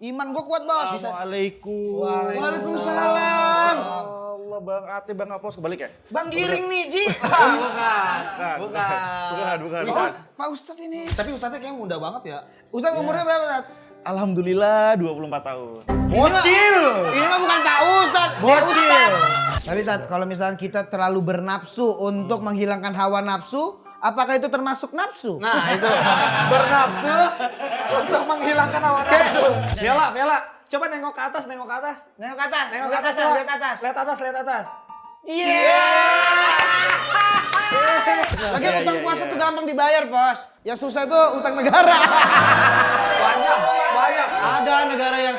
Iman gue kuat, Bos. Assalamualaikum. Waalaikumsalam. Allah, Bang Ate, Bang Apos kebalik ya? Bang Giring nih, Ji. Bukan. Pak Ustadz ini. Tapi Ustadznya kayaknya muda banget ya. Ustadz umurnya berapa, Ustadz? Alhamdulillah 24 tahun. Bocil. Ini mah bukan Pak Ustadz, dia Bocil. Ustadz. Tapi Tat, kalau misalnya kita terlalu bernafsu untuk menghilangkan hawa nafsu, apakah itu termasuk nafsu? Nah itu, bernafsu untuk menghilangkan hawa nafsu. Vela, coba nengok ke atas. Nengok ke atas. Nengok ke atas, lihat atas. Lihat atas. Iya. Lagi utang puasa tuh gampang dibayar, Bos. Yang susah itu utang negara. Banyak. Ada negara yang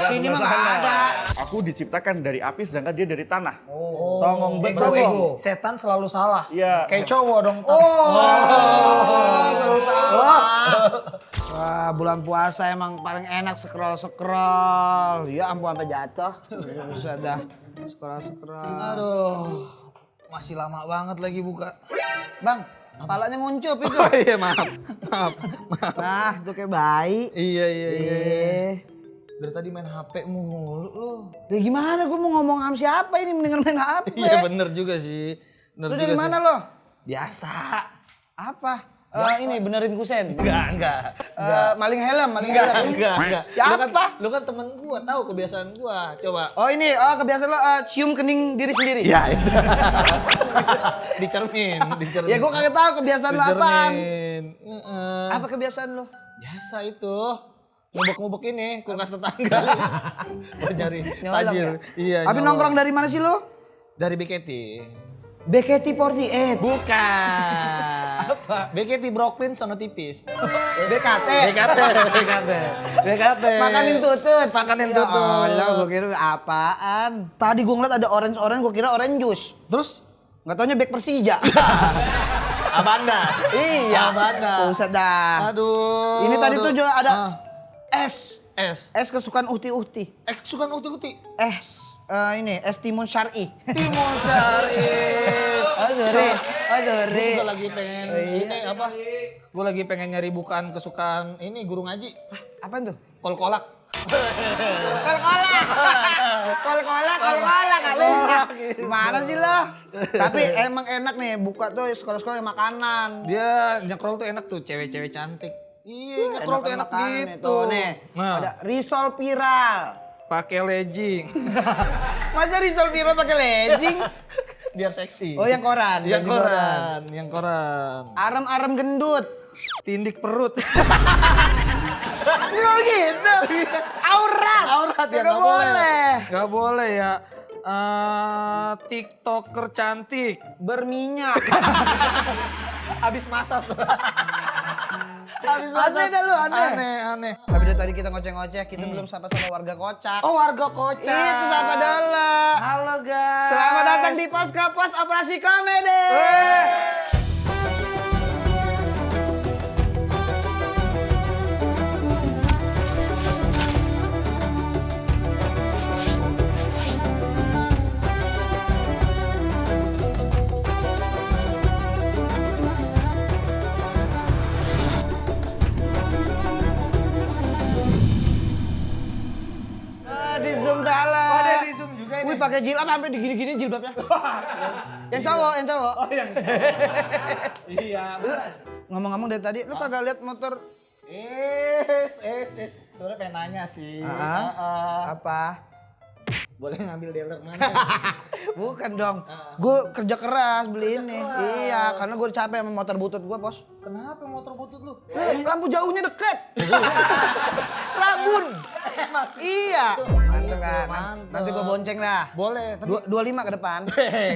Sini mah nggak ada. Aku diciptakan dari api sedangkan dia dari tanah. Oh. Songong Ego. betul. Setan selalu salah. Iya. Kayak cowok dong. Selalu salah. Wah, bulan puasa emang paling enak scroll. Ya ampun sampai jatuh. Bisa dah. Scroll. Aduh, masih lama banget lagi buka. Bang, palanya nguncup itu. Oh iya, maaf. Nah, itu kayak bayi. Iya. Iya. Dari tadi main HP mulu lu. Ya gimana gue mau ngomong sama siapa ini mendingan main HP. Iya bener juga sih. Lu dari mana lo? Biasa. Apa? Ini benerin kusen. Enggak. Maling helm. Enggak. Ya Lu apa? Lu kan temen gua, tahu kebiasaan gua. Coba. Oh ini, kebiasaan lo cium kening diri sendiri. Ya itu. Dicermin. Ya gue kagak tahu kebiasaan lo apaan. Dicermin. Apa kebiasaan lo? Biasa itu. Ngubek-ngubek ini kulkas tetangga. Buat nyari Nyolong tajil. ya? Iya. Tapi nyolong. nongkrong dari mana sih lo? Dari BKT. BKT48. Bukan. Apa? BKT Brooklyn sono tipis. BKT. BKT. Makanin tutut. Makanin Ya tutut. Allah, gue kira apaan? Tadi gue ngeliat ada orange, gue kira orange juice. Terus? Nggak taunya back Persija. Abanda. Iya. Abanda. Usah dah. Aduh. Ini tadi tuh juga ada Es. es kesukaan Uhti. Suka uti-uti. Ini es timun syar'i. Timun Sari. Oh sorry. Gue lagi pengen ini apa? Gue lagi pengen nyari bukaan kesukaan ini guru ngaji. Apaan tuh? Kol-kolak. Kol-kolak kali. Gimana sih lo? Tapi emang enak nih buka tuh sekolah-sekolah yang makanan. Dia nyekrol tuh enak tuh, cewek-cewek cantik. Iya, nyekrol tuh enak gitu. Tuh nih, ada risol viral. Pakai legging. Masa risol viral pakai legging? Biar seksi. Oh yang koran. Yang koran. Arem gendut. Tindik perut. Oh gitu. Aurat Ya nggak boleh. Gak boleh ya. TikToker cantik. Berminyak. Abis masas. Aneh dah lu, Aneh. Tapi dari tadi kita ngoceh-ngoceh, kita belum sapa-sapa warga Kocak. Oh, warga Kocak. Itu sapa dulu. Halo guys. Selamat datang di Pasca Pos Operasi Komedi. Di zoom dalam. Oh, ada di Zoom juga ini. Wih, pakai jilbab sampai digini-gini jilbabnya. Yang cowok. Oh, yang iya. Ngomong-ngomong dari tadi, lu kagak lihat motor Sebenarnya pengen nanya sih. apa? Boleh ngambil dealer mana? Bukan dong. Gue kerja keras beli ini. Iya, karena gue capek sama motor butut gue, Bos. Kenapa motor butut lu? Lampu jauhnya deket. Labun. Iya. Mantap kan. Mantep. Nanti gue bonceng dah. Boleh. 25 ke depan.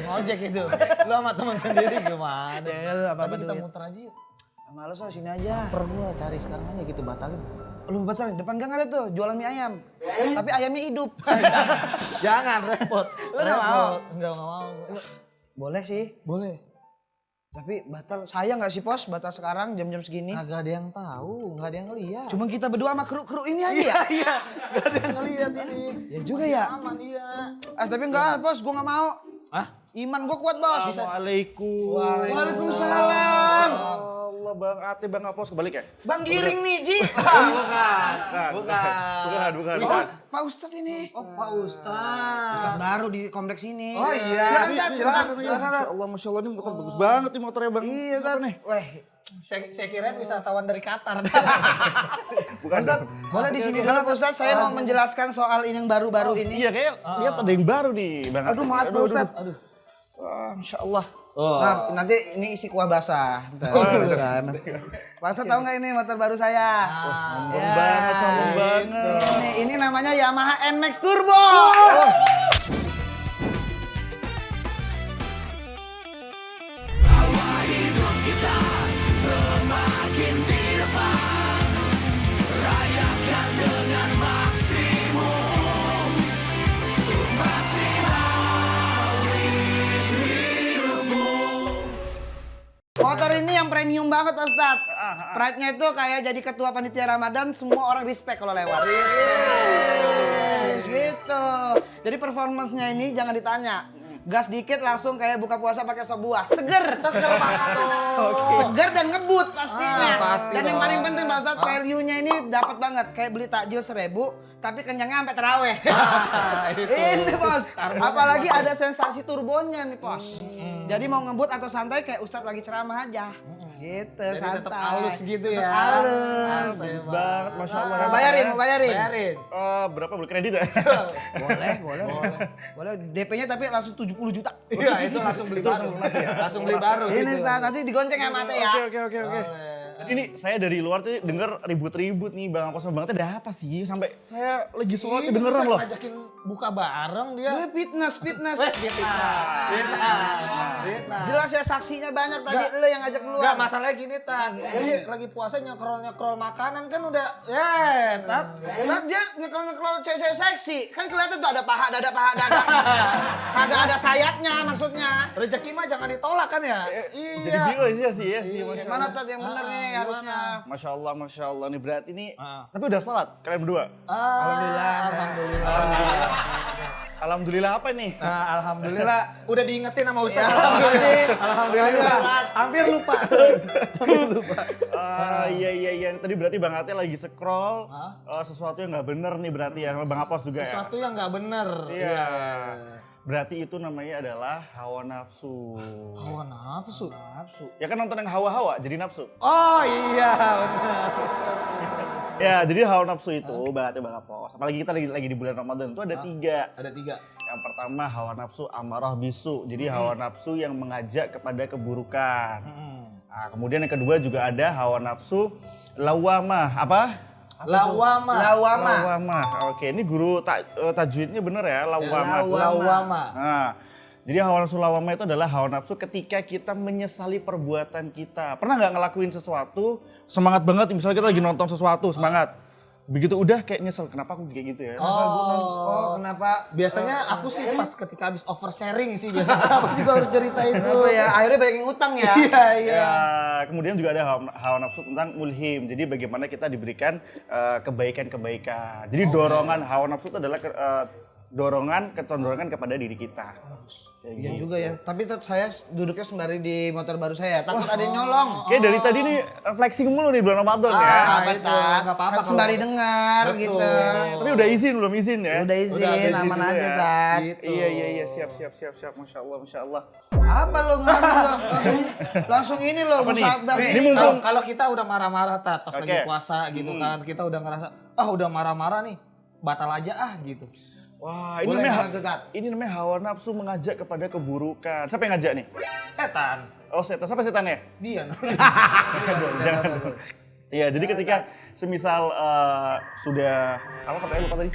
Ngojek itu. Lu sama teman sendiri gimana? Apa-apa Tapi kita duit. muter aja yuk. Males lah, sini aja. Per gua cari sekarang aja gitu, batalin. Lu batal depan gang ada tuh jualan mie ayam. Tapi ayamnya hidup. Jangan repot. Lu nggak mau? Enggak mau. Yuk. Boleh sih. Boleh. Tapi batal sayang nggak sih, Pos? Batal sekarang jam-jam segini. Kagak ada yang tahu, nggak ada yang ngeliat. Cuma kita berdua sama kru-kru ini aja ya? Iya, nggak ada yang ngeliat ini. Ya juga Masih ya. aman, iya. Tapi enggak, Bos. Gua nggak mau. Iman gua kuat, Bos. Assalamualaikum. Waalaikumsalam. Allah, Bang Ate, Bang Apos kebalik ya? Bang Giring nih, Ji. Bukan. Bukan. Pak Ustadz ini. Oh, Pak Ustadz. Ustadz baru di kompleks ini. Oh iya. Silakan. Masya Allah ini motor bagus banget nih motornya bang. Iya kan. Weh, Saya kira wisatawan dari Qatar. Bukan. Ustadz, boleh di sini dulu Pak Ustadz. Saya mau menjelaskan soal ini yang baru-baru ini. Iya kayak lihat ada yang baru nih bang. Aduh maaf Pak Ustadz. Wah, Masya Allah. Maaf, nanti ini isi kuah basah. Bentar, basah. Pak Ustadz tahu nggak ini motor baru saya? Sombong banget. Ini namanya Yamaha NMAX Turbo. Motor ini yang premium banget Pak Ustadz. Pride-nya itu kayak jadi ketua panitia Ramadan, semua orang respect kalau lewat. Gitu. Jadi performance-nya ini jangan ditanya. Gas dikit langsung kayak buka puasa pakai sop buah. Seger banget tuh. Seger dan ngebut pastinya. Pasti dan yang dong. paling penting Pak Ustadz, value-nya ini dapat banget. Kayak beli takjil 1.000, tapi kenyangnya sampai terawih. Ini bos. Apalagi ada sensasi turbonya nih bos. Jadi mau ngebut atau santai kayak Ustadz lagi ceramah aja. Gitu, Jadi santai. tetap halus gitu ya. Tetap halus. Bagus banget, Masya Allah. Mau bayarin. Bayarin. Berapa boleh kredit ya? Boleh. DP-nya tapi langsung 70 juta. Iya, itu langsung beli baru. Langsung beli baru Ini gitu. Ustadz, nanti digonceng sama Mate ya. Oke. Ini saya dari luar tuh denger ribut-ribut nih Bang Apos banget ada apa sih? Sampai saya lagi sholat Ini kedengeran bisa loh. ngajakin buka bareng dia. Dia fitness. Fitnah. Jelas ya saksinya banyak tadi Nggak. lo yang ngajak keluar. Enggak, masalahnya gini, Tan. Dia lagi puasa nyekrol makanan kan udah Tat. Nah, dia ngekrol cewek-cewek seksi. Kan kelihatan tuh ada paha, dada. Kagak ada sayapnya maksudnya. Rezeki mah jangan ditolak kan ya? Jadi Iya. bingung iya sih. Masya Mana Allah. tadi yang bener nih harusnya. Masya Allah nih berarti nih. Tapi udah sholat kalian berdua. Alhamdulillah apa nih? Nah, alhamdulillah udah diingetin sama Ustaz. Alhamdulillah. Hampir lupa. Iya. Tadi berarti Bang Ate lagi scroll sesuatu yang nggak bener nih berarti ya. Bang Apos juga ya. Sesuatu yang nggak bener. Iya. Berarti itu namanya adalah hawa nafsu. Hawa nafsu. Ya kan nonton yang hawa-hawa jadi nafsu. Oh iya, benar. Ya jadi hawa nafsu itu Bang Ate Bang Apos. Apalagi kita lagi di bulan Ramadan itu ada 3. Ada 3. Yang pertama hawa nafsu amarah bisu. Jadi hawa nafsu yang mengajak kepada keburukan. Nah, kemudian yang kedua juga ada hawa nafsu lawamah. Apa? Lawamah. Oke, ini guru tajwidnya bener ya, lawamah. Lawama. Nah, jadi hawa nafsu lawamah itu adalah hawa nafsu ketika kita menyesali perbuatan kita. Pernah nggak ngelakuin sesuatu, semangat banget, misalnya kita lagi nonton sesuatu, semangat. Begitu udah kayak nyesel, kenapa aku kayak gitu ya? Kenapa? Biasanya aku sih pas ketika habis oversharing sih biasanya. Apa sih gua harus cerita itu? Kenapa ya? Akhirnya banyak yang utang ya. Iya. Ya, kemudian juga ada hawa nafsu tentang mulhim. Jadi bagaimana kita diberikan kebaikan-kebaikan. Jadi dorongan hawa nafsu itu adalah kecenderungan kepada diri kita. Iya juga ya. Tapi tetap saya duduknya sembari di motor baru saya. Takut ada yang nyolong. Kayak dari tadi nih flexing mulu nih bulan Ramadan ya. Apa itu, Tat? nggak apa-apa Kan sembari kalau- dengar Betul. gitu. Tapi udah izin belum izin ya? Udah izin, ada izin aman juga aja ya. Tat. Gitu. Iya, siap. Masya Allah. Apa lo langsung ini lo Apa nih? musabah. Ini Ini mumpung- Kalau kita udah marah-marah Tat, pas Oke. lagi puasa gitu kan, kita udah ngerasa udah marah-marah nih, batal aja gitu. Wah, ini Boleh namanya banget tuh, Tat. ini namanya hawa nafsu mengajak kepada keburukan. Siapa yang ngajak nih? Setan. Oh, setan. Siapa setannya? Dia. Jangan. Iya, jadi ketika semisal sudah apa katanya lupa tadi?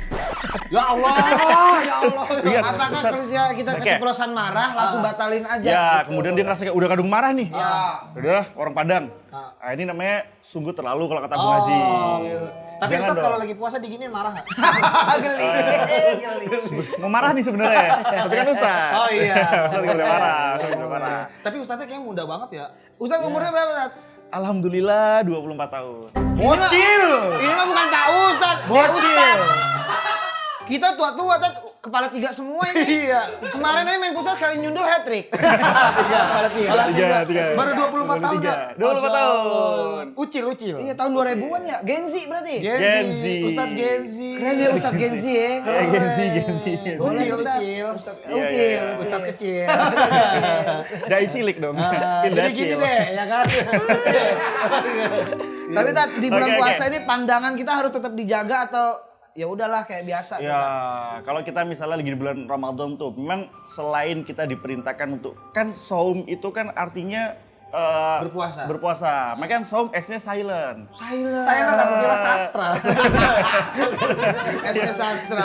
Ya Allah. Ingat, Apakah Ustaz. kerja kita Oke. keceplosan marah langsung batalin aja? Ya, gitu. kemudian dia ngerasa kayak udah kadung marah nih. Ya. Udah orang Padang. Nah, ini namanya sungguh terlalu kalau kata Bu Haji. Gitu. Tapi Jangan Ustaz dong. kalau lagi puasa diginiin marah nggak? Geli. Mau marah nih sebenarnya. Tapi kan Ustaz. Oh iya. Ustaz nggak boleh marah. Ustaz nggak boleh marah. Tapi Ustaznya kayaknya muda banget ya. Ustaz umurnya berapa, Tat? Alhamdulillah 24 tahun. Bocil. Ini mah bukan Pak Ustaz, dia Ustaz. Kita tua-tua, Tat. kepala 3 semua ini. Iya. Kemarin aja main futsal sekali nyundul hat trick. Kepala 3. Tiga. Baru 24 tahun Tiga. ya? 24 tahun. Ucil. Iya tahun 2000-an ya. Gen Z berarti. Gen Z. Ustadz Gen Z. Keren dia Ustadz Gen Z ya. Gen Z. Ucil. Ustadz Iya, iya. Ustadz kecil. Dai cilik dong. Jadi gini Pindacil. deh, ya kan? Tapi Tat, di bulan Oke, puasa oke. ini pandangan kita harus tetap dijaga atau ya udahlah kayak biasa tuh, Ya, Tat? kalau kita misalnya lagi di bulan Ramadan tuh, memang selain kita diperintahkan untuk, kan saum itu kan artinya Berpuasa. Berpuasa. Makanya saum S-nya silent. Silent aku kira sastra. SD sastra.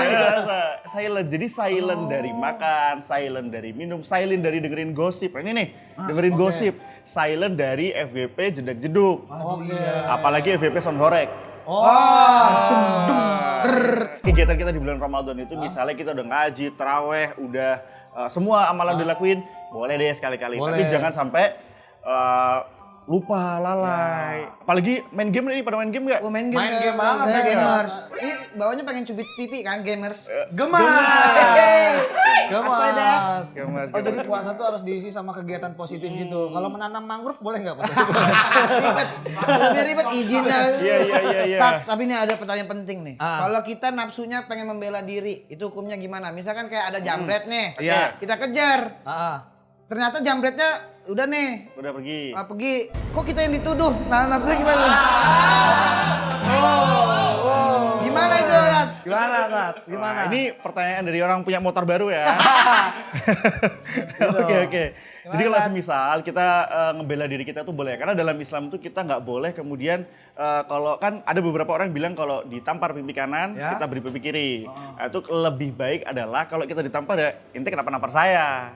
Silent. Jadi silent dari makan, silent dari minum, silent dari dengerin gosip. Ini nih, dengerin gosip. Silent dari FVP jedak-jeduk. Oke. Apalagi FVP sound horek. Kegiatan kita di bulan Ramadan itu misalnya kita udah ngaji, terawih, udah semua amalan dilakuin, boleh deh sekali-kali. Boleh. Tapi jangan sampai lupa, lalai. Apalagi main game ini, pada main game nggak? Oh, main game, Main ya. game banget, Saya saya gamers. Ini bawahnya pengen cubit pipi kan gamers. Gemas. Asal dah. Gemas, Oh gemas. jadi puasa tuh harus diisi sama kegiatan positif gitu. Kalau menanam mangrove boleh nggak? Pak? Lebih ribet izin dah. Iya. Tat, tapi ini ada pertanyaan penting nih. Ah. Kalau kita nafsunya pengen membela diri, itu hukumnya gimana? Misalkan kayak ada jambret nih. Iya. Kita kejar. Ternyata jambretnya udah nih Udah pergi. pergi. Kok kita yang dituduh? Nah, nafsunya gimana? Gimana itu, Tat? Gimana, Tat? Gimana? Nah, ini pertanyaan dari orang punya motor baru ya. Oke. Jadi kalau semisal kita ngebela diri kita tuh boleh. Karena dalam Islam tuh kita nggak boleh kemudian kalau kan ada beberapa orang bilang kalau ditampar pipi kanan, Ya. kita beri pipi kiri. Nah, itu lebih baik adalah kalau kita ditampar ya, intinya kenapa nampar saya.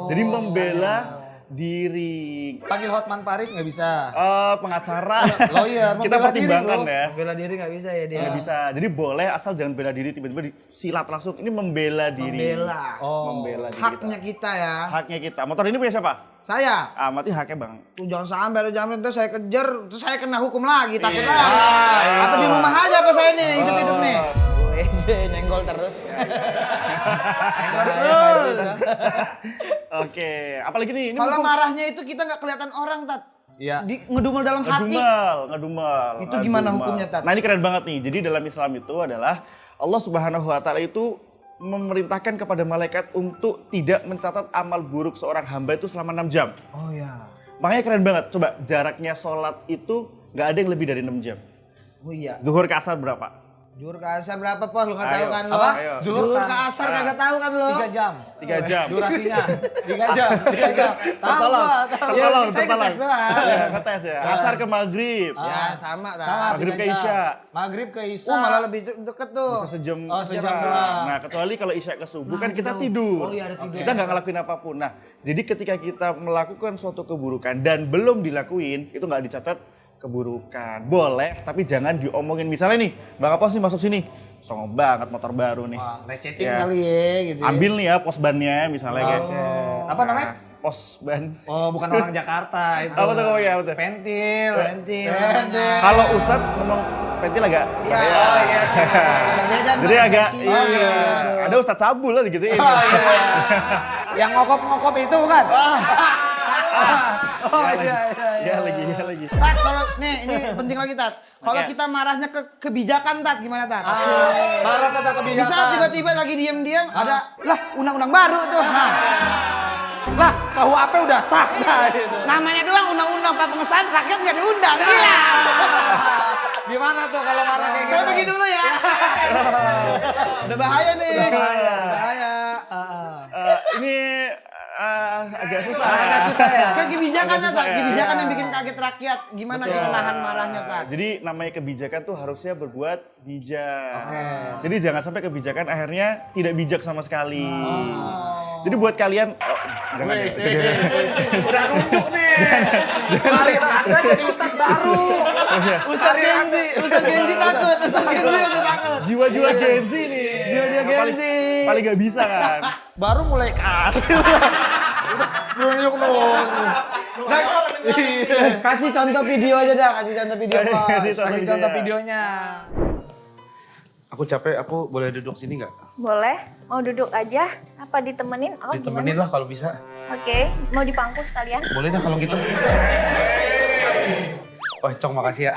Jadi membela diri. Panggil Hotman Paris nggak bisa. Pengacara. Lawyer, Kita membela diri, pertimbangkan bro. ya. Bela diri nggak bisa ya dia. Nggak bisa. Jadi boleh asal jangan bela diri tiba-tiba silat langsung. Ini membela diri. Membela. Membela diri Haknya kita ya. Haknya kita. Motor ini punya siapa? Saya. Ah, mati haknya Bang. Tuh jangan sampai ada jambret terus saya kejar, terus saya kena hukum lagi, takut Iya. lagi. Iya. Apa di rumah aja apa saya nih hidup-hidup nih? Gue nyenggol terus. Nyenggol terus. Oke, apalagi nih ini Kalau mumpung- marahnya itu kita nggak kelihatan orang, Tat. Iya. Ngedumel dalam hati. ngedumel. Itu gimana ngedumel. hukumnya, Tat? Nah, ini keren banget nih. Jadi dalam Islam itu adalah Allah Subhanahu wa taala itu memerintahkan kepada malaikat untuk tidak mencatat amal buruk seorang hamba itu selama 6 jam. Oh ya. Makanya keren banget. Coba jaraknya sholat itu nggak ada yang lebih dari 6 jam. Oh iya. Zuhur ke asar berapa? Zuhur ke asar berapa, Pos? Lu nggak tahu Ayo. kan lo? Apa? Ayo. Zuhur ke asar kagak tahu kan lo? 3 jam. 3 jam. Durasinya 3 jam. 3 jam. Tertolong. Tahu. Ya, Tertolong, saya tertolong. ngetes doang. Ya, ngetes ya. Asar ke maghrib. Ya sama, Tat. Sama, Maghrib 3 ke jam. Isya. Maghrib ke Isya. Oh malah lebih deket tuh. Bisa sejam. Oh, sejam setengah. doang. Nah, kecuali kalau isya ke subuh kan kita gitu. tidur. Oh, iya, ada tidur. Kita nggak ngelakuin apapun. Nah, jadi ketika kita melakukan suatu keburukan dan belum dilakuin, itu nggak dicatat keburukan. Boleh, tapi jangan diomongin. Misalnya nih, Bang Apos nih masuk sini. Songong banget motor baru nih. Wah, receting Ya. kali ya gitu. ya. Ambil nih ya pos bannya misalnya kayak. Apa namanya? Pos ban. Oh, bukan orang Jakarta itu. Apa tuh ngomongnya apa tuh? Pentil. Pentil namanya. Kalau Ustadz ngomong pentil agak Iya. Agak beda jadi ntar agak persepsinya. iya. Ada Ustadz Sabul lah gitu ini. Oh, iya. Yang ngokop-ngokop itu kan? Oh iya. Ya lagi. Tat, kalau nih ini penting lagi, Tat. Kalau Oke. kita marahnya ke kebijakan, Tat, gimana, Tat? Barat ada kebijakan. Bisa tiba-tiba lagi diam-diam ada lah undang-undang baru tuh. Nah, Lah, KUHP udah sah. Nah, gitu. namanya doang undang-undang Pak pengesahan rakyat nggak diundang. Iya. Gimana tuh kalau marah kayak gitu? Saya pergi dulu ya. Udah bahaya nih. Bahaya. Ini agak susah. Agak susah ya. Kan kebijakannya, Agak susah Tat. ya. Kebijakan yang bikin kaget rakyat. Gimana kita nahan marahnya, Tat? Jadi namanya kebijakan tuh harusnya berbuat bijak. Jadi jangan sampai kebijakan akhirnya tidak bijak sama sekali. Jadi buat kalian jangan ya. Udah nunjuk nih. Mari Anda jadi ustadz baru. Ustadz Genzi takut. Ustadz Genzi udah takut. Jiwa-jiwa Gen Z nih. Jiwa-jiwa Gen Paling- Z. Paling gak bisa kan. Baru mulai karir. Nunjuk. Nah, kasih contoh video aja dah, kasih contoh video. Bos. Kasih Kasih contoh videonya. Aku capek, aku boleh duduk sini nggak? Boleh, mau duduk aja? Apa ditemenin? Oh, Ditemenin lah kalau bisa. Oke, mau dipangku sekalian? Boleh dah kalau gitu. Wah, Cong makasih ya.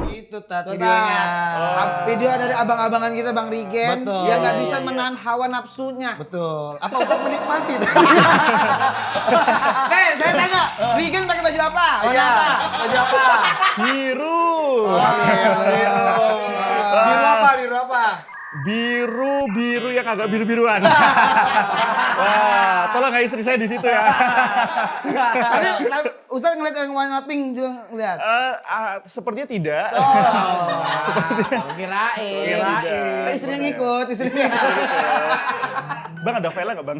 Itu Tat Tuh, videonya. Tat. Video dari abang-abangan kita Bang Rigen. Betul. Yang nggak Iya, bisa menahan hawa nafsunya. Betul. Apa Ustaz menikmati? Saya tanya, Rigen pakai baju apa? Warna Iya. apa? Baju apa? Biru. Biru apa? Biru apa? Biru yang agak biru-biruan. Wah, tolong nggak istri saya di situ ya. Tadi Ustaz ngeliat yang warna pink juga ngeliat. Sepertinya tidak. Kirain. Tidak. Istrinya ngikut, istrinya ngikut. Bang ada file nggak bang?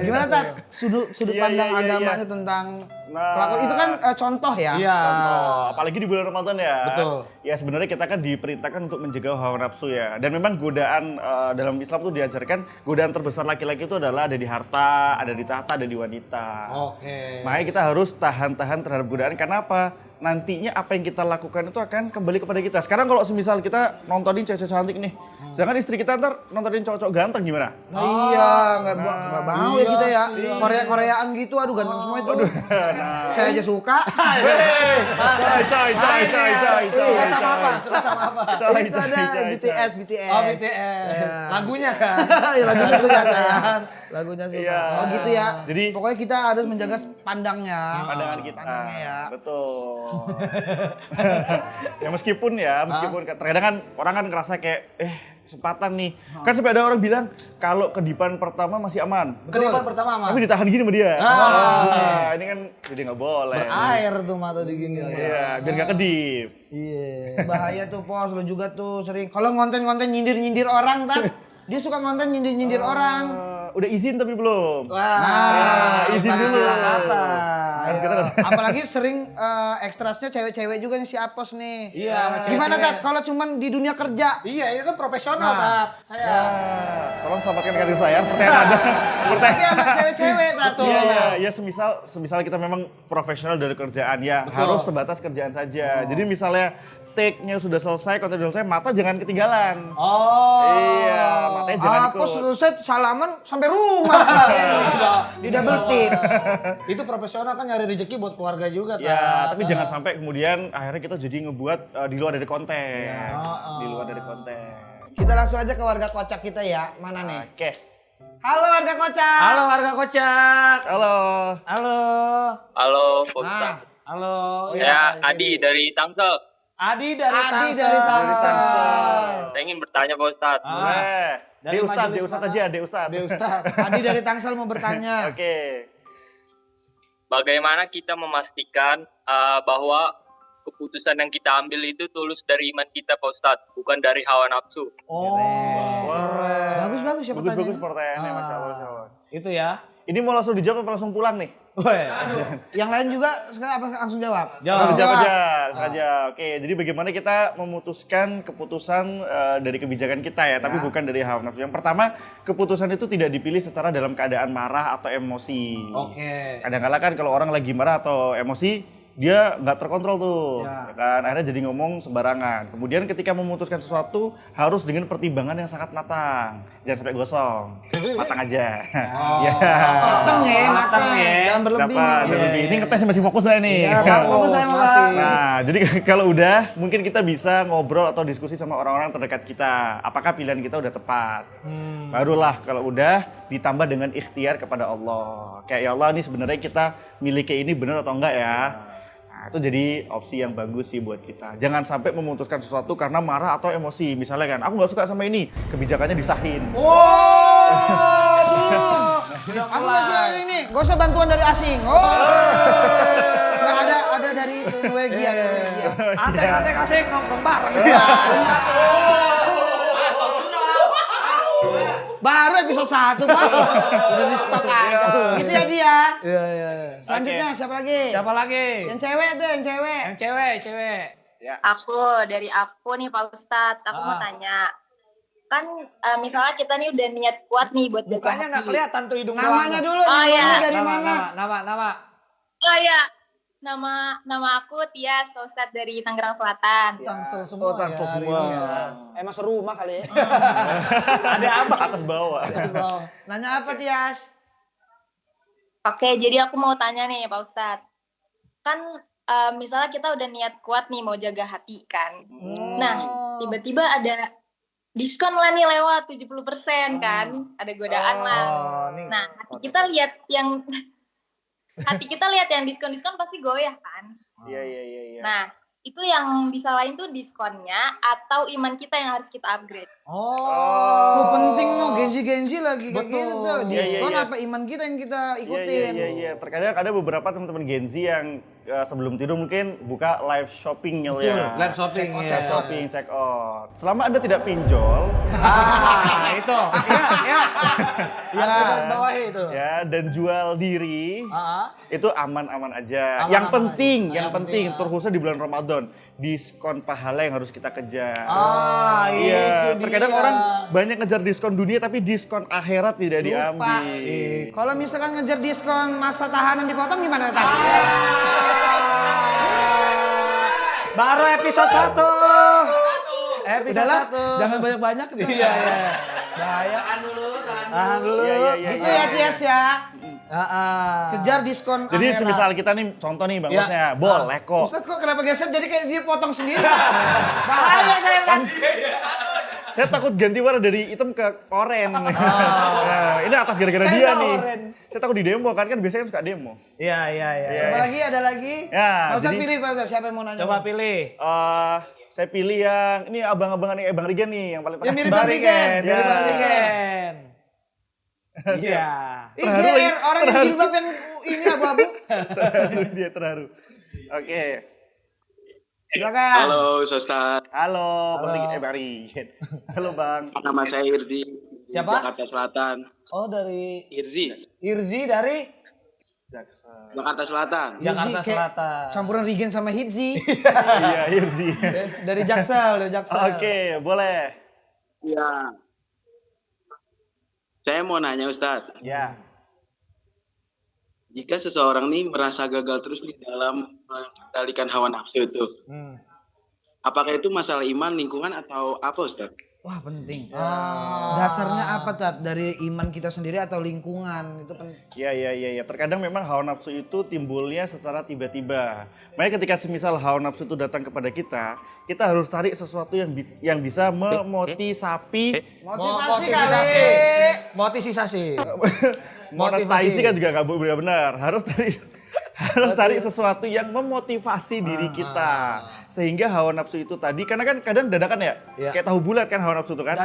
Gimana Tat? Sudut Iya, pandang iya, iya, agamanya iya. tentang Nah. kelakuan itu kan contoh ya. Iya. Oh, apalagi di bulan Ramadan ya. Betul. Ya sebenarnya kita kan diperintahkan untuk menjaga hawa nafsu ya. Dan memang godaan dalam Islam tuh diajarkan godaan terbesar laki-laki itu adalah ada di harta, ada di tahta, ada di wanita. Oke. Makanya kita harus tahan-tahan terhadap godaan. Karena apa? Nantinya apa yang kita lakukan itu akan kembali kepada kita. Sekarang kalau semisal kita nontonin cewek cantik nih, sedangkan istri kita ntar nontonin cowok-cowok ganteng gimana? Nah, iya, nggak mau ya Iya kita ya. sih. Korea-Koreaan gitu, aduh ganteng semua itu. Nah. Saya aja suka. Coy. Suka sama apa? Suka sama apa? Itu ada BTS. Oh BTS. Lagunya kan? Ya, lagunya suka saya. Lagunya suka. Iya. Oh gitu ya. Jadi- pokoknya kita harus menjaga pandangnya. Pandangan kita. Pandangnya ya. Betul. Ya meskipun terkadang kan orang kan ngerasa kayak kesempatan nih. Kan sampai ada orang bilang kalau kedipan pertama masih aman. Kedipan pertama mah. Tapi ditahan gini sama dia. Ah. Ini kan jadi nggak boleh. Berair tuh mata digini. Iya, biar nggak kedip. Iya. Bahaya tuh Pos, lu juga tuh sering. Kalau ngonten-ngonten nyindir-nyindir orang Tat. Dia suka ngonten nyindir-nyindir orang. Udah izin tapi belum. Wah, izin dulu. kata. Apalagi sering ekstrasnya cewek-cewek juga nih si Apos nih. Iya, sama Gimana cewek-cewek. Tat kalau cuman di dunia kerja? Iya, itu kan profesional, Nah. Tat. Saya. Tolong selamatkan karir saya. Pertanyaan Anda. Tapi sama cewek-cewek Tat. Iya, semisal kita memang profesional dari kerjaan ya, Betul. harus sebatas kerjaan saja. Jadi misalnya take-nya sudah selesai, konten sudah selesai, mata jangan ketinggalan. Oh. Iya, matanya jangan ikut. Apos selesai salaman sampai rumah. Di double tip. Itu profesional kan nyari rezeki buat keluarga juga, Tat. Ya, tapi jangan sampai kemudian akhirnya kita jadi ngebuat di luar dari konten. Di luar dari konten. Kita langsung aja ke warga kocak kita ya. Mana nih? Oke. Halo warga kocak. Halo warga kocak. Halo. Halo. Halo, Pak Nah, Ustaz. Halo. Saya Adi dari Tangsel. Adi dari Adi Tangsel. dari Tangsel. Saya ingin bertanya Pak Ustadz. Boleh. dari Di Ustadz, majelis mana? aja, di Ustadz. Di Ustadz. Adi dari Tangsel mau bertanya. Oke. Bagaimana kita memastikan bahwa keputusan yang kita ambil itu tulus dari iman kita Pak Ustadz, bukan dari hawa nafsu. Oh. Bagus bagus ya Bagus-bagus pertanyaannya. pertanyaannya, Masya Allah, Masya Allah. Itu ya. Ini mau langsung dijawab apa langsung pulang nih? Yang lain juga sekarang apa langsung jawab? Langsung jawab aja, langsung aja. Oke, jadi bagaimana kita memutuskan keputusan dari kebijakan kita ya, tapi bukan dari hawa nafsu. Yang pertama, keputusan itu tidak dipilih secara dalam keadaan marah atau emosi. Oke. Kadang-kadang kan kalau orang lagi marah atau emosi, dia nggak terkontrol tuh, ya kan? Akhirnya jadi ngomong sembarangan. Kemudian ketika memutuskan sesuatu harus dengan pertimbangan yang sangat matang, jangan sampai gosong, matang aja. Ya. Mateng ya, mateng. Jangan berlebih Dapat, nih. berlebih. Ini ngetes masih fokus lah nih. Ya, Bang, fokus saya mau Bang. Nah, jadi kalau udah, mungkin kita bisa ngobrol atau diskusi sama orang-orang terdekat kita. Apakah pilihan kita udah tepat? Barulah kalau udah ditambah dengan ikhtiar kepada Allah. Kayak ya Allah, ini sebenarnya kita miliki ini benar atau enggak ya? Nah, itu jadi opsi yang bagus sih buat kita. Jangan sampai memutuskan sesuatu karena marah atau emosi. Misalnya kan, aku nggak suka sama ini, kebijakannya disahin. Aku nggak suka ini, gak usah bantuan dari asing. Nggak ada dari itu Norwegia. Antek-antek asik nongkrong bareng. Baru episode 1 Mas. Udah di stop aja. Gitu ya dia. Iya, iya. Selanjutnya siapa lagi? Siapa lagi? Yang cewek deh, yang cewek. Yang cewek, cewek. Dari aku nih Pak Ustadz, aku mau tanya. Kan misalnya kita nih udah niat kuat nih buat baca Mukanya nggak hati. kelihatan tuh hidung Namanya doang. dulu, Oh, namanya iya. dari mana? Nama. Oh ya, Nama aku Tias, Pak Ustadz dari Tangerang Selatan. Tangsel semua. Tangsel ya hari semua. ini ya. Emang serumah kali ya. Ada apa? Atas bawah. Nanya apa Tias? Oke, jadi aku mau tanya nih Pak Ustadz. Kan misalnya kita udah niat kuat nih mau jaga hati kan. Nah, tiba-tiba ada diskon lah nih lewat 70% kan. Ada godaan lah. Nih. Nah, hati kita lihat yang diskon-diskon pasti goyah kan. Iya. Nah, itu yang disalahin tuh diskonnya atau iman kita yang harus kita upgrade. Tuh penting tuh Genji lagi kayak gitu tuh. Iya, Diskon iya. apa iman kita yang kita ikutin. Iya. Terkadang ada beberapa teman-teman Gen Z yang sebelum tidur mungkin buka live shopping ya. Live shopping ya. Live shopping, check out. Selama Anda tidak pinjol, Itu. Ya. Harus kita harus bawahi itu. ya, dan jual diri, itu aman-aman aja. Aman-aman yang penting, aja. yang penting, terkhususnya di bulan Ramadan, diskon pahala yang harus kita kejar. Itu dia. Terkadang orang banyak ngejar diskon dunia tapi diskon akhirat tidak Lupa. diambil. Kalau misalkan ngejar diskon masa tahanan dipotong gimana tadi? Baru episode 1. Episode Udahlah, 1. jangan banyak-banyak deh. Iya. Bahaya. Tahan dulu. Iya. Gitu ya Tias ya. Ah. Kejar diskon Jadi akhirat. semisal kita nih, contoh nih Bang Ya. Bosnya, boleh kok. Ustadz kok kenapa geser jadi kayak dia potong sendiri? Bahaya saya kan. Saya takut ganti warna dari hitam ke oren. Nah, ini atas gara-gara Saya dia tahu nih. oren. Saya takut di demo kan biasanya kan suka demo. Iya. Siapa lagi? Ada lagi? Ya, Pak Ustadz jadi- pilih Pak Ustadz, siapa yang mau nanya? Coba pilih. Saya pilih yang ini abang-abangan nih, Bang Rigen nih yang paling Yang mirip Bang Rigen. Mirip Bang Rigen. Iya. Ih, GR, orang yang jilbab yang ini abu-abu. Dia terharu. Oke. Silakan. Halo, Ustaz. Halo, Bang Rigen. Halo Bang. Nama saya Irzi. Siapa? Jakarta Selatan. Oh, dari Irzi. Irzi dari Jaksa. Jakarta Selatan. Jakarta Irzi kayak Selatan. Campuran Rigen sama Hipzi. Iya, Irzi. Dari Jaksel, Oke, boleh. Iya. Saya mau nanya Ustadz, Ya. jika seseorang nih merasa gagal terus nih dalam mengendalikan hawa nafsu itu, apakah itu masalah iman, lingkungan, atau apa Ustadz? Wah, penting. Dasarnya apa, Tat? Dari iman kita sendiri atau lingkungan? Itu penting. Iya. Terkadang memang hawa nafsu itu timbulnya secara tiba-tiba. Makanya ketika semisal hawa nafsu itu datang kepada kita harus cari sesuatu yang bisa memotivasi. Motivasi kali. Motivasi. Motivasi kan juga nggak benar-benar. Harus cari sesuatu yang memotivasi diri kita. Sehingga hawa nafsu itu tadi, karena kan kadang dadakan ya. Iya. Kayak tahu bulat kan hawa nafsu itu kan.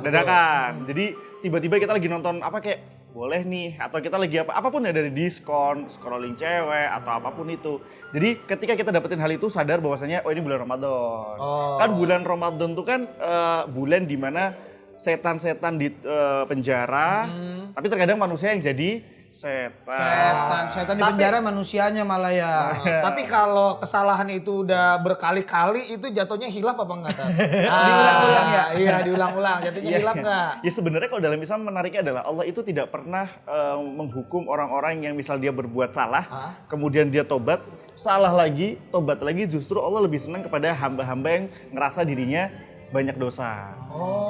Dadakan. Jadi tiba-tiba kita lagi nonton apa kayak boleh nih, atau kita lagi apapun ya, dari diskon, scrolling cewek atau apapun itu. Jadi ketika kita dapetin hal itu sadar bahwasanya oh ini bulan Ramadan. Kan bulan Ramadan tuh kan bulan dimana setan-setan di penjara, tapi terkadang manusia yang jadi Setan di penjara manusianya malah ya. Tapi kalau kesalahan itu udah berkali-kali itu jatuhnya hilaf apa enggak? Diulang-ulang ya? Iya, diulang-ulang. Jatuhnya hilaf enggak? Ya sebenarnya kalau dalam Islam menariknya adalah Allah itu tidak pernah menghukum orang-orang yang misal dia berbuat salah, kemudian dia tobat, salah lagi, tobat lagi, justru Allah lebih senang kepada hamba-hamba yang ngerasa dirinya banyak dosa.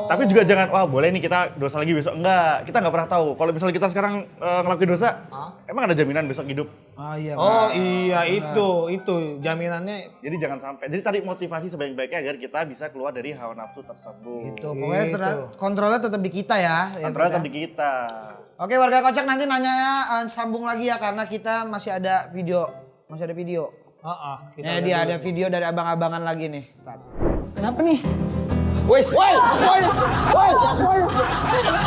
Tapi juga jangan, wah boleh nih kita dosa lagi besok. Enggak, kita nggak pernah tahu. Kalau misalnya kita sekarang ngelakuin dosa, emang ada jaminan besok hidup? Iya. Oh iya, itu jaminannya. Jadi jangan sampai. Jadi cari motivasi sebaik-baiknya agar kita bisa keluar dari hawa nafsu tersebut. Itu pokoknya kontrolnya tetap di kita ya. Kontrolnya tetap di kita. Oke, warga kocak nanti nanya sambung lagi ya karena kita masih ada video. Kita Dia ada video dari abang-abangan lagi nih. Kenapa nih? Woi,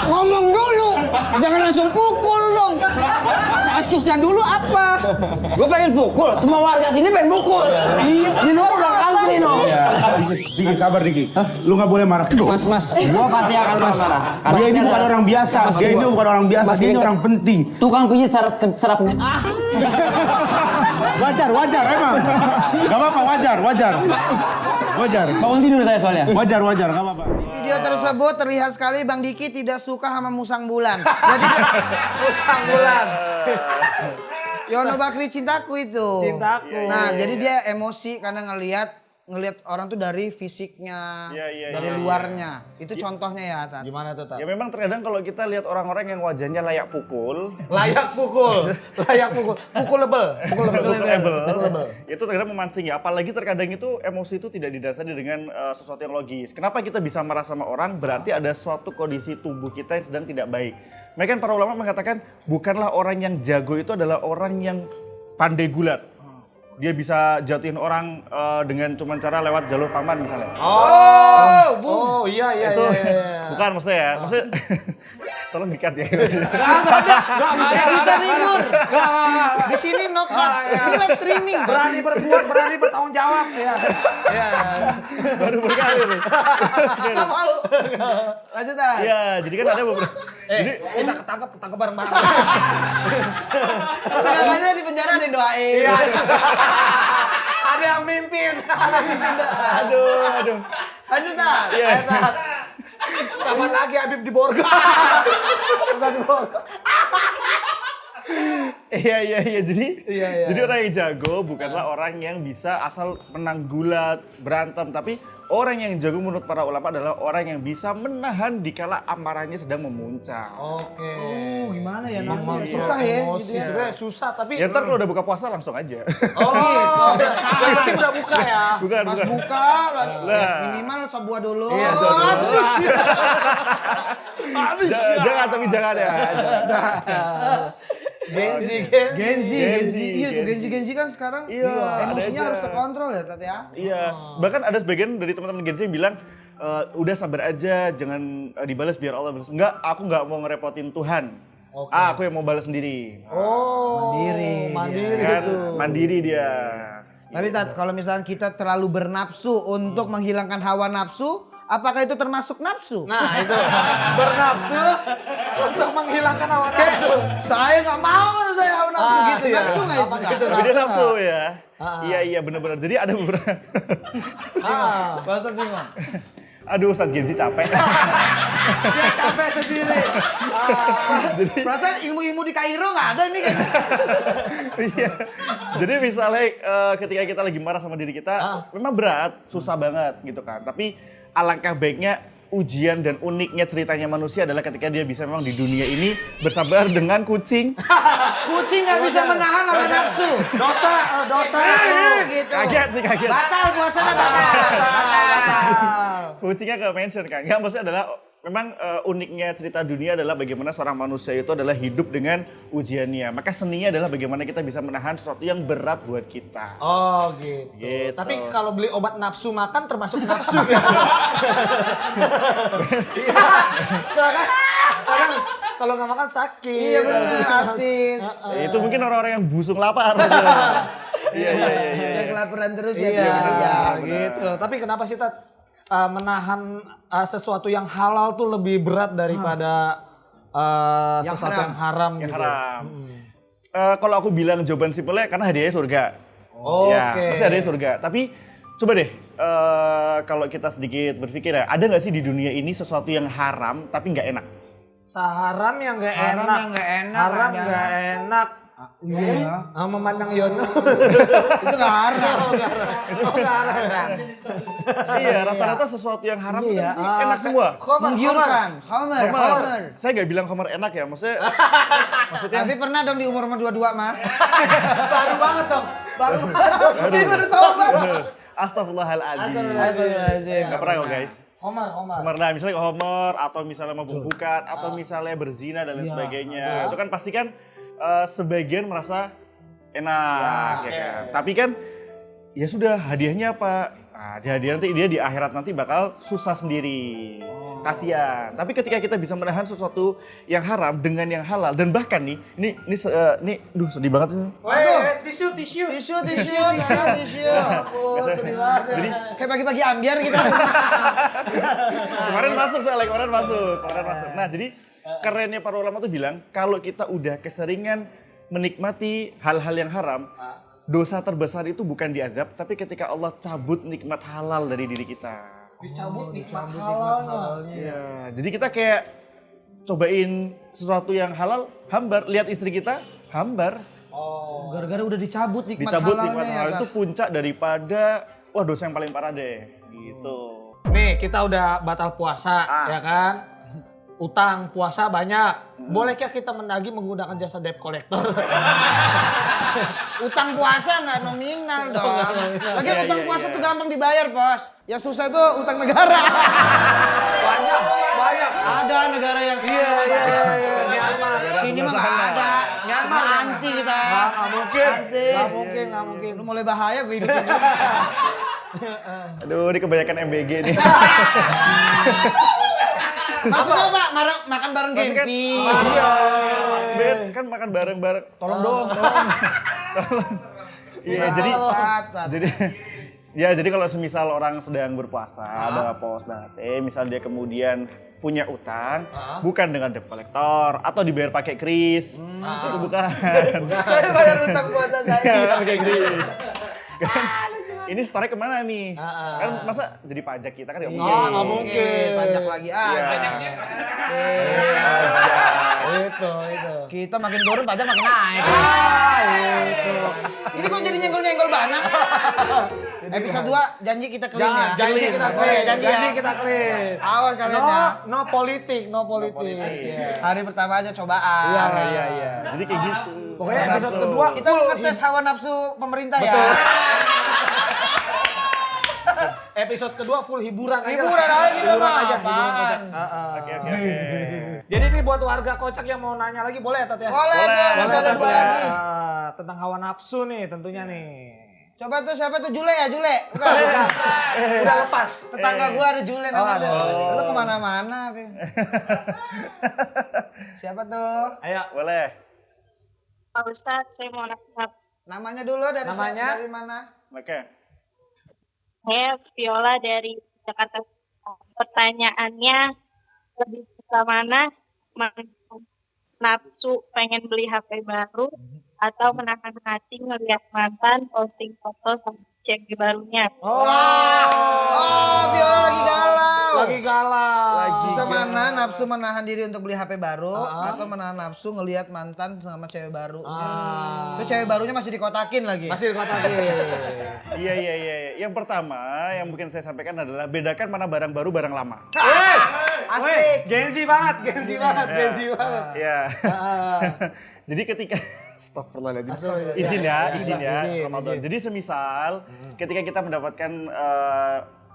ngomong dulu, jangan langsung pukul dong. Kasusnya dulu apa? Gue pengen pukul, semua warga sini pengen pukul. Iya, di luar udah antri no. Diki, sabar Diki. Lu nggak boleh marah. Mas, gua pasti akan marah. Dia ini bukan orang biasa. Dia ini bukan orang biasa. Dia ini orang penting. Tukang pijit serapnya. Wajar emang. Gak apa-apa, wajar. Bangun tidur saya soalnya. Wajar, gak apa-apa. Di video tersebut terlihat sekali Bang Diki tidak suka sama musang bulan. Jadi Musang bulan. Yono Bakri cintaku itu. Cintaku. Nah, jadi dia emosi karena ngelihat orang tuh dari fisiknya, dari luarnya. Itu contohnya ya, Tat. Gimana tuh, Tat? Ya memang terkadang kalau kita lihat orang-orang yang wajahnya layak pukul, Layak pukul. Pukulable. itu terkadang memancing ya. Apalagi terkadang itu emosi itu tidak didasari dengan sesuatu yang logis. Kenapa kita bisa marah sama orang? Berarti ada suatu kondisi tubuh kita yang sedang tidak baik. Mereka para ulama mengatakan bukanlah orang yang jago itu adalah orang yang pandai gulat. Dia bisa jatuhin orang dengan cuma cara lewat jalur paman misalnya. Oh, iya. Itu bukan maksudnya ya. Maksudnya tolong dikat ya. Enggak ada. Editor libur. Di sini no cut. Ini live streaming. Berani berbuat, berani bertanggung jawab. Iya. Baru berkali nih. Enggak mau. Lanjut, Tat. Iya, jadi kan ada beberapa. Jadi Kita ketangkep bareng-bareng. Sengaja di penjara ada yang doain. Iya. Ada yang mimpin. aduh. Lanjut, Tat. Iya. Kapan lagi Habib di Borgo? Udah di Borgo. Iya. Jadi orang yang jago bukanlah orang yang bisa asal menang gulat, berantem, tapi orang yang jago menurut para ulama adalah orang yang bisa menahan dikala amarahnya sedang memuncak. Oke. Gimana ya Memang namanya? Susah ya. emosi. Gitu ya. Sebenarnya susah tapi Ya ntar kalau udah buka puasa langsung aja. Oh gitu. Berarti udah buka ya. Bukan. Pas buka, Lah. minimal sebuah dulu. Iya, sebuah dulu. Jangan ya. Genzi. Iya tuh Genzi kan sekarang Iya, emosinya ada harus aja. terkontrol ya, Tat ya. Iya, bahkan ada sebagian dari teman-teman Gen Z yang bilang, udah sabar aja, jangan dibalas biar Allah balas. Enggak, aku nggak mau ngerepotin Tuhan. Aku yang mau balas sendiri. Oh. Mandiri Kan, gitu. mandiri dia. Tapi Tat, kalau misalnya kita terlalu bernafsu untuk menghilangkan hawa nafsu, apakah itu termasuk nafsu? Nah itu bernafsu untuk menghilangkan hawa nafsu. Saya nggak mau saya hawa nafsu gitu. iya. Nafsu nggak itu? Apa Tat? gitu? Tapi dia nafsu nggak? ya. Iya benar-benar. Jadi ada beberapa. Pak Ustadz bingung. Aduh, Ustadz Gen Z capek. Dia capek sendiri. Perasaan ilmu-ilmu di Kairo nggak ada nih kan? Iya. Jadi misalnya ketika kita lagi marah sama diri kita, memang berat, susah banget gitu kan. Tapi alangkah baiknya ujian dan uniknya ceritanya manusia adalah ketika dia bisa memang di dunia ini bersabar dengan kucing. Kucing nggak bisa menahan hawa nafsu. Dosa. Gitu. Kaget. Batal puasanya batal. Kucingnya ke mention kan. Enggak, maksudnya adalah memang uniknya cerita dunia adalah bagaimana seorang manusia itu adalah hidup dengan ujiannya. Maka seninya adalah bagaimana kita bisa menahan sesuatu yang berat buat kita. Oh gitu. Gitu. Tapi kalau beli obat nafsu makan termasuk nafsu ya? Soalnya kadang kalau nggak makan sakit. Iya benar, Atin. Itu mungkin orang-orang yang busung lapar. Iya. Yang kelaparan terus ya Iya, tiap hari ya. gitu. Tapi kenapa sih Tat menahan sesuatu yang halal tuh lebih berat daripada Yang sesuatu haram. yang haram Yang gitu? haram. Kalau aku bilang jawaban simpelnya karena hadiahnya surga. Oke. Ya, pasti hadiahnya surga. Tapi coba deh, kalau kita sedikit berpikir ya, ada nggak sih di dunia ini sesuatu yang haram tapi nggak enak? Haram yang nggak Haram enak. yang nggak enak, Haram ada. nggak enak. Iya. Memandang Yono. Itu nggak haram. Nggak haram. Iya, rata-rata sesuatu yang haram itu Iya. pasti enak semua. Menggiurkan. Homer. Saya nggak bilang Homer enak ya, maksudnya Tapi pernah dong di umur 22 mah. Baru banget dong. Baru banget. Ini baru tobat. Astagfirullahaladzim. Astagfirullahaladzim. Nggak pernah kok guys. Homer. Homer, nah misalnya Homer atau misalnya mabuk-bukan atau misalnya berzina dan lain sebagainya. Itu kan pasti kan sebagian merasa enak ya kan. Tapi kan ya sudah hadiahnya apa? Nah, hadiah nanti dia di akhirat nanti bakal susah sendiri. Kasihan. Tapi ketika kita bisa menahan sesuatu yang haram dengan yang halal dan bahkan nih, ini duh sedih banget ini. Weh, tisu. Tisu. Jadi Kayak pagi-pagi ambiar kita. kemarin masuk. Nah, jadi kerennya para ulama tuh bilang kalau kita udah keseringan menikmati hal-hal yang haram, dosa terbesar itu bukan diazab, tapi ketika Allah cabut nikmat halal dari diri kita. Dicabut nikmat halalnya. Ya, jadi kita kayak cobain sesuatu yang halal, hambar. Lihat istri kita, hambar. Oh. Gara-gara udah dicabut nikmat Dicabut halalnya nikmat ya halal kan? itu puncak daripada wah dosa yang paling parah deh gitu. Nih kita udah batal puasa ya kan. Utang puasa banyak. Bolehkah kita menagih menggunakan jasa debt collector? Utang puasa nggak nominal dong. Lagi Iya, utang iya, puasa iya. tuh gampang dibayar, Bos. Yang susah itu utang negara. banyak. Ada negara yang sama. Iya. Myanmar. Sini mah nggak ada. Myanmar. Cuma anti kita. Nggak mungkin. Anti. Nggak mungkin. Lu mulai bahaya gue hidup ini. Aduh, ini kebanyakan MBG nih. Maksudnya Pak, makan bareng Maksudnya kan- Gempi. Iya. Bet, kan makan bareng-bareng. Tolong dong, tolong. Tolong. Iya, jadi ya jadi kalau semisal orang sedang berpuasa, ada pos berarti, misal dia kemudian punya utang, bukan dengan debt collector atau dibayar pakai kris. Itu bukan. Saya bayar utang puasa saya. Iya, pakai kris. Kan, ini store kemana nih? Kan masa jadi pajak kita kan nggak mungkin. Nggak mungkin. Pajak lagi aja. Itu. Kita makin turun pajak makin naik. Itu. Ini kok jadi nyenggol-nyenggol banyak? Episode 2 janji kita clean ya. Janji kita Oke, clean. janji ya. kita clean. Awas kalian ya. No politik. Iya. Hari pertama aja cobaan. Iya. Jadi kayak gitu. Pokoknya episode Nafsu. kedua kita full ngetes hawa nafsu pemerintah ya. Episode kedua full hiburan aja. Hiburan aja kita mah. hiburan Apaan? aja. Oke. Jadi ini buat warga Kocak yang mau nanya lagi boleh ya Tat ya? Boleh tuh, masih ada Tat, 2 ya. lagi. Tentang hawa nafsu nih tentunya nih. Coba tuh siapa tuh Jule ya, Jule? Bukan. Udah lepas. Tetangga gua ada Jule namanya. ada. Lu kemana-mana. Pi. Siapa tuh? Ayo. Boleh. Pak Ustadz, saya mau nanya. Namanya dulu dari Namanya? dari mana? Oke. Saya Viola dari Jakarta. Pertanyaannya, lebih suka mana? Nafsu pengen beli HP baru atau menahan hati ngelihat mantan posting foto sama cewek barunya? Oh, Viola lagi galau. Lagi galau. Susah mana nafsu menahan diri untuk beli HP baru atau menahan nafsu ngelihat mantan sama cewek baru. Itu cewek barunya masih dikotakin lagi. Masih dikotakin. Iya. Yang pertama yang mungkin saya sampaikan adalah bedakan mana barang baru, barang lama. Asik. Gengsi banget. Iya. Jadi ketika Astagfirullahaladzim. izin ya, izin. Ramadan. Jadi semisal ketika kita mendapatkan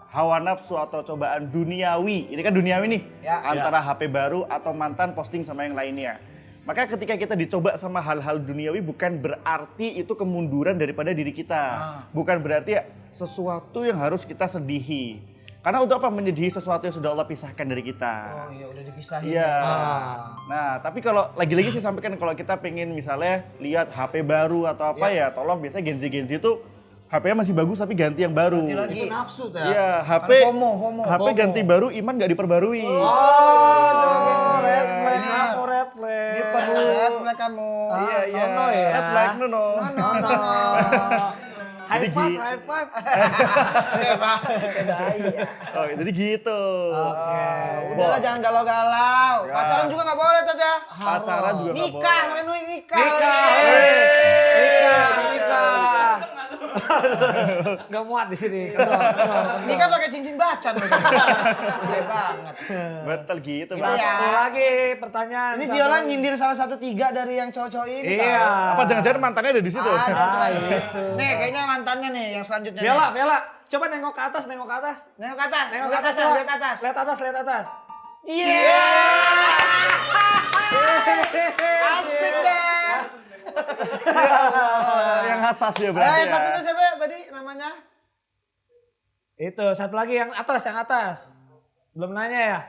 hawa nafsu atau cobaan duniawi, ini kan duniawi nih, antara HP baru atau mantan posting sama yang lainnya. Maka ketika kita dicoba sama hal-hal duniawi bukan berarti itu kemunduran daripada diri kita. Bukan berarti sesuatu yang harus kita sedihi. Karena untuk apa menyedihi sesuatu yang sudah Allah pisahkan dari kita? Oh iya udah dipisahin. Iya. Nah, tapi kalau lagi-lagi saya sampaikan kalau kita pengen misalnya lihat HP baru atau apa ya, tolong biasanya Genzi itu HP-nya masih bagus tapi ganti yang baru. Ganti lagi. Itu nafsu ya. Iya, HP FOMO. HP ganti baru, iman nggak diperbarui. Red flag. Ini apa red flag? Ini perlu. Red flag kamu. Iya. no ya. Red flag no. No. High Jadi five, gitu. high five. Oh, jadi gitu. Udahlah jangan galau-galau. Ya. Pacaran juga nggak boleh Tata. Pacaran juga nggak boleh. Nikah, makin nikah. Nikah. Gak muat di sini. Kendor. Nikah pakai cincin bacan. Gede banget. Betul gitu, Gitu Bang. ya. Satu lagi pertanyaan. Ini Viola nyindir salah satu 3 dari yang cowok-cowok ini. Iya. Apa jangan-jangan mantannya ada di situ? Ada tuh pasti. Nih kayaknya mantannya nih yang selanjutnya. Viola, coba nengok ke atas. Nengok ke atas. Nengok Lihat ke atas, coba. lihat atas. Lihat atas. Iya. Asik deh. Yang atas ya berarti ya. Satunya siapa ya tadi namanya? Itu, satu lagi yang atas. Belum nanya ya?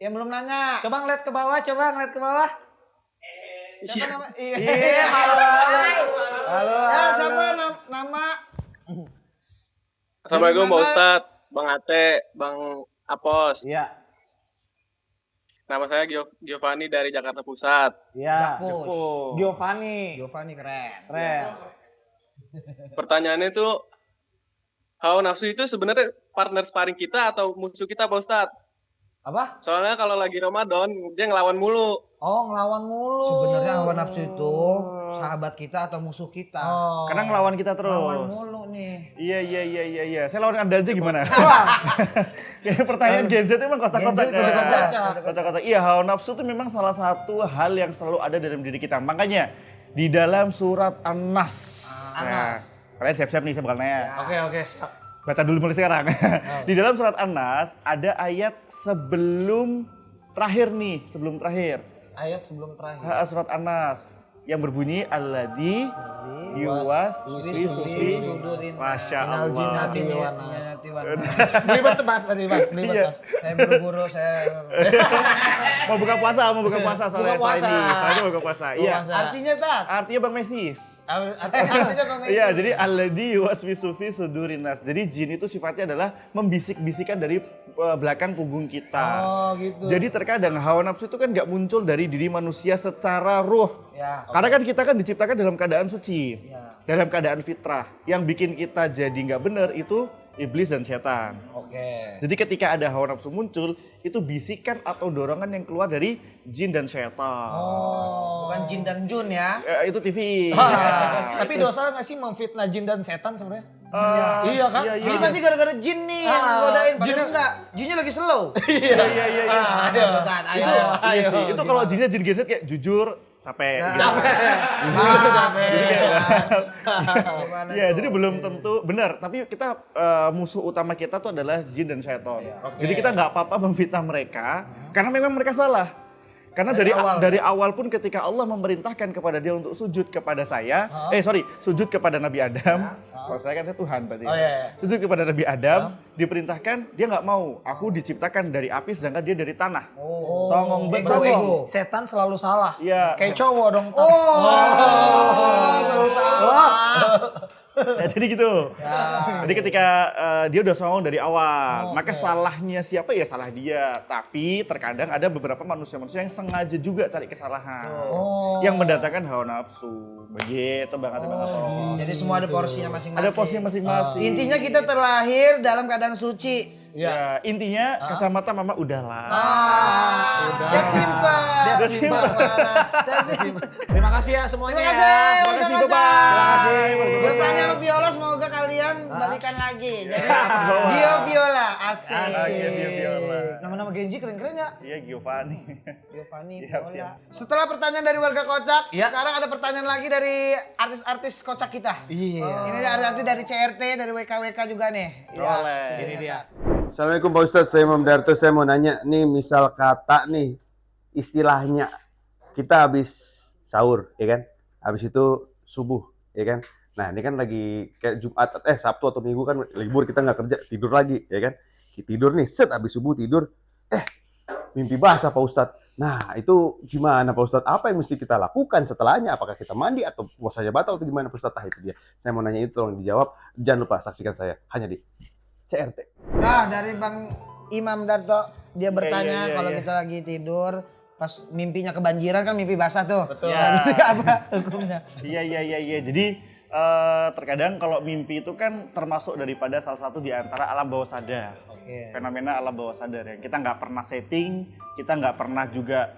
Yang belum nanya. Coba ngeliat ke bawah. Siapa nama? Iya, halo. Ya, siapa nama? Assalamualaikum Pak Ustadz, Bang Ate, Bang Apos. Iya. Nama saya Giovanni dari Jakarta Pusat. Iya. Jakpus. Giovanni Keren. Pertanyaannya itu, hawa nafsu itu sebenarnya partner sparring kita atau musuh kita Pak Ustadz? Apa? Soalnya kalau lagi Ramadan, dia ngelawan mulu. Oh, ngelawan mulu. Sebenarnya hawa nafsu itu sahabat kita atau musuh kita. Oh. Karena ngelawan kita terus. Lawan mulu nih. Iya. Saya lawan Anda aja gimana? Kayak pertanyaan Gen Z emang kocak-kocak. Gen Z kocak-kocak. Kocak-kocak. Iya, hawa nafsu itu memang salah satu hal yang selalu ada dalam diri kita. Makanya di dalam surat An-Nas. An-Nas. Kalian siap-siap nih saya bakal nanya. Oke, siap. Baca dulu mulai sekarang. Di dalam surat An-Nas ada ayat sebelum terakhir. Ayat sebelum terakhir. Surat An-Nas yang berbunyi alladzi yuwaswisu Masya Minal Allah. jinnati Ini wan nas. nyati wan nas. Belibet tuh Mas tadi Mas, belibet Iya. Mas. Saya buru-buru saya. Mau buka puasa soalnya Buka puasa. Saya mau buka puasa. Iya. puasa. Artinya Tat. Artinya Bang Messi. Artinya Bang Messi. Iya, jadi alladzi yuwaswisu fi sudurin nas. Jadi jin itu sifatnya adalah membisik-bisikan dari belakang punggung kita. Oh, gitu. Jadi terkadang hawa nafsu itu kan nggak muncul dari diri manusia secara ruh. Ya. Karena kan kita kan diciptakan dalam keadaan suci, Ya. dalam keadaan fitrah. Yang bikin kita jadi nggak benar itu iblis dan setan. Oke. Jadi ketika ada hawa nafsu muncul, itu bisikan atau dorongan yang keluar dari jin dan setan. Oh. Bukan Jin dan Jun ya. Itu TV. Tapi dosa nggak sih memfitnah jin dan setan sebenarnya? Iya. Iya kan? Iya. Ini pasti gara-gara jin nih yang godain. Padahal Jin- enggak. Jinnya lagi slow. Iya. Ada tuh Tat. Ayo. Itu, iya ayo, sih. Itu kalau jinnya jin geset kayak jujur, capek. Ya. gitu. Capek. Jadi kayak- Gimana Iya, tuh? jadi belum tentu benar. Tapi kita musuh utama kita tuh adalah jin dan setan. Oke. Jadi kita nggak apa-apa memfitnah mereka karena memang mereka salah. Karena dari awal pun ketika Allah memerintahkan kepada dia untuk sujud kepada saya, sujud kepada Nabi Adam. Kalau saya kan saya Tuhan berarti. Oh, iya. Sujud kepada Nabi Adam, diperintahkan dia nggak mau. Aku diciptakan dari api sedangkan dia dari tanah. Oh. Songong bet, Ego, songong. ego. Setan selalu salah. Iya. Kayak cowok dong. Tat. Selalu salah. Ya, jadi gitu. Ya. Jadi ketika dia udah songong dari awal, maka salahnya siapa ya salah dia. Tapi terkadang ada beberapa manusia-manusia yang sengaja juga cari kesalahan. Oh. Yang mendatangkan hawa nafsu. Begitu banget Bang Ato. Jadi semua ada porsinya masing-masing. Ada porsinya masing-masing. Intinya kita terlahir dalam keadaan suci. Ya, intinya kacamata mama udahlah. That's simple. That's simple. Terima kasih ya semuanya. Terima kasih. Terima kasih Bapak. Terima kasih. Giovanni sama Viola semoga kalian balikan lagi. Jadi bawah. Gio Viola asik. Iya, Gio Viola. Nama-nama Genji keren-keren ya. Iya, Giovanni. Giovanni Siap, Viola. siap. Setelah pertanyaan dari warga Kocak, Iya. sekarang ada pertanyaan lagi dari artis-artis Kocak kita. Iya. Ini ada artis dari CRT, dari WKWK juga nih. Iya. Boleh. Ini dia. Assalamualaikum Pak Ustadz, saya Imam Darto. Saya mau nanya nih, misal kata nih istilahnya kita habis sahur, ya kan? Habis itu subuh, ya kan? Nah ini kan lagi kayak Jumat, Sabtu atau Minggu kan libur, kita nggak kerja, tidur lagi, ya kan? Tidur nih, set habis subuh tidur, mimpi basah Pak Ustadz. Nah itu gimana Pak Ustadz? Apa yang mesti kita lakukan setelahnya? Apakah kita mandi atau puasanya batal atau gimana Pak Ustadz? Nah itu dia. Saya mau nanya itu, tolong dijawab. Jangan lupa saksikan saya hanya di CRT. Nah, dari Bang Imam Darto, dia bertanya iya, kalau iya. kita lagi tidur, pas mimpinya kebanjiran kan mimpi basah tuh. Betul. Nah, jadi apa hukumnya? Iya. Jadi terkadang kalau mimpi itu kan termasuk daripada salah satu di antara alam bawah sadar. Oke. Fenomena alam bawah sadar yang kita nggak pernah setting, kita nggak pernah juga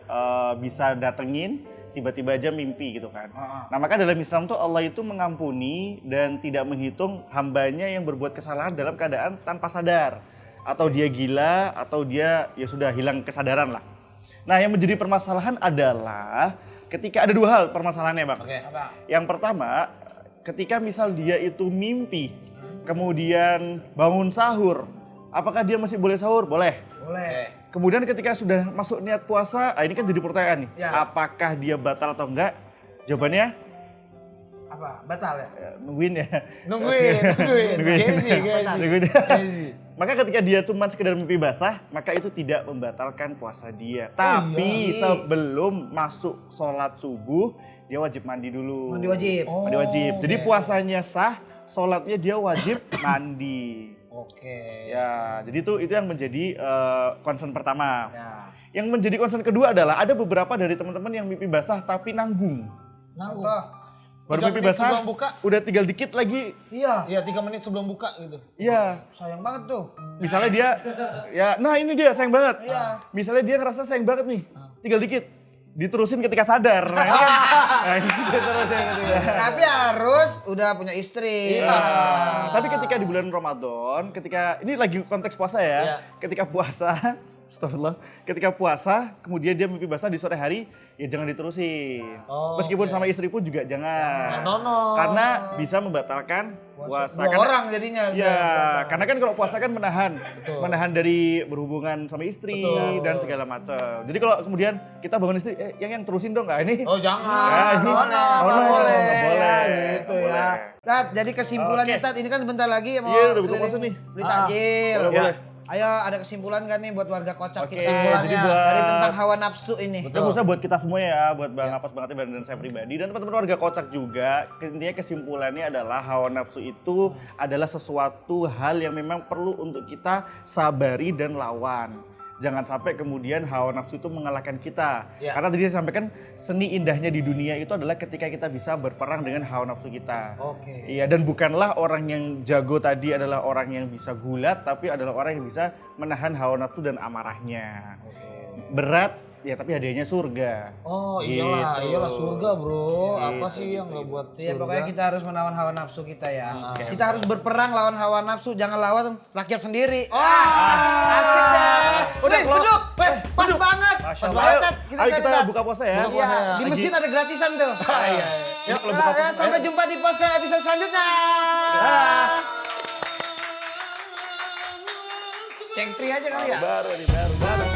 bisa datengin, tiba-tiba aja mimpi gitu kan. Nah maka dalam Islam tuh Allah itu mengampuni dan tidak menghitung hambanya yang berbuat kesalahan dalam keadaan tanpa sadar. Atau dia gila, atau dia ya sudah hilang kesadaran lah. Nah yang menjadi permasalahan adalah ketika ada dua hal permasalahannya Bang. Oke. Yang pertama, ketika misal dia itu mimpi, kemudian bangun sahur, apakah dia masih boleh sahur? Boleh. Boleh. Kemudian ketika sudah masuk niat puasa, ini kan jadi pertanyaan nih, Ya. apakah dia batal atau enggak? Jawabannya Apa? Batal ya? nungguin ya. Nungguin. Gengsi. Nungguin. Gengsi. Maka ketika dia cuma sekedar mimpi basah, maka itu tidak membatalkan puasa dia. Tapi iya. sebelum masuk sholat subuh, dia wajib mandi dulu. Mandi wajib. Mandi wajib. Jadi oke. puasanya sah, sholatnya dia wajib mandi. Oke. Ya, jadi itu yang menjadi concern pertama. Ya. Yang menjadi concern kedua adalah ada beberapa dari teman-teman yang mimpi basah tapi nanggung. Nanggung. Contoh. Baru 3 mimpi menit basah, sebelum buka. udah tinggal dikit lagi. Iya. Iya 3 menit sebelum buka gitu. Iya, Sayang banget tuh. misalnya dia, ya, nah ini dia sayang banget. Iya. Misalnya dia ngerasa sayang banget nih, tinggal dikit. diterusin ketika sadar. Nah, ini kan, nah, ini diterusin ketika. Tapi harus udah punya istri. Tapi ketika di bulan Ramadan, ketika ini lagi konteks puasa ya, Iya. ketika puasa, astagfirullah, ketika puasa, kemudian dia mimpi basah di sore hari, ya jangan diterusin. Oh, Meskipun oke. sama istri pun juga jangan. No. Karena bisa membatalkan puasa. Dua Karena- orang jadinya. Ya, karena kan kalau puasa kan menahan, Betul. menahan dari berhubungan sama istri Betul. dan segala macam. Jadi kalau kemudian kita bangun istri, yang terusin dong nggak ini? Oh jangan. Ya, ini no, nggak boleh. boleh. Gitu Nggak ya. boleh. Tat, jadi kesimpulannya Oke. Tat, ini kan bentar lagi mau Iya, udah buka keliling puasa nih. beli takjil. Boleh, boleh. Ayo ada kesimpulan kan nih buat warga Kocak Oke, kita kesimpulannya jadi buat- dari tentang hawa nafsu ini. Itu khususnya buat kita semua ya, buat Bang Apas, Bang Ati, dan saya pribadi dan teman-teman warga Kocak juga. Intinya kesimpulannya adalah hawa nafsu itu adalah sesuatu hal yang memang perlu untuk kita sabari dan lawan. Jangan sampai kemudian hawa nafsu itu mengalahkan kita. Ya. Karena tadi saya sampaikan seni indahnya di dunia itu adalah ketika kita bisa berperang dengan hawa nafsu kita. Oke. Iya, dan bukanlah orang yang jago tadi adalah orang yang bisa gulat, tapi adalah orang yang bisa menahan hawa nafsu dan amarahnya. Berat, ya tapi hadiahnya surga. Oh iyalah, Gitu. iyalah surga bro. Apa sih yang nggak buat Iya, surga? pokoknya kita harus menawan hawa nafsu kita ya. Kita harus berperang lawan hawa nafsu, jangan lawan rakyat sendiri. Asik deh. Udah, close. duduk. Pas banget. Masya Pas Allah. banget, Tat. Kita Ayo cari, kita Tat. buka puasa ya. Buka Iya, puasa ya. di masjid ada gratisan tuh. Iya. Ini kalau Nah, buka ya, puasa, sampai jumpa di post episode selanjutnya. Cengtri aja kali ya. baru nih, baru.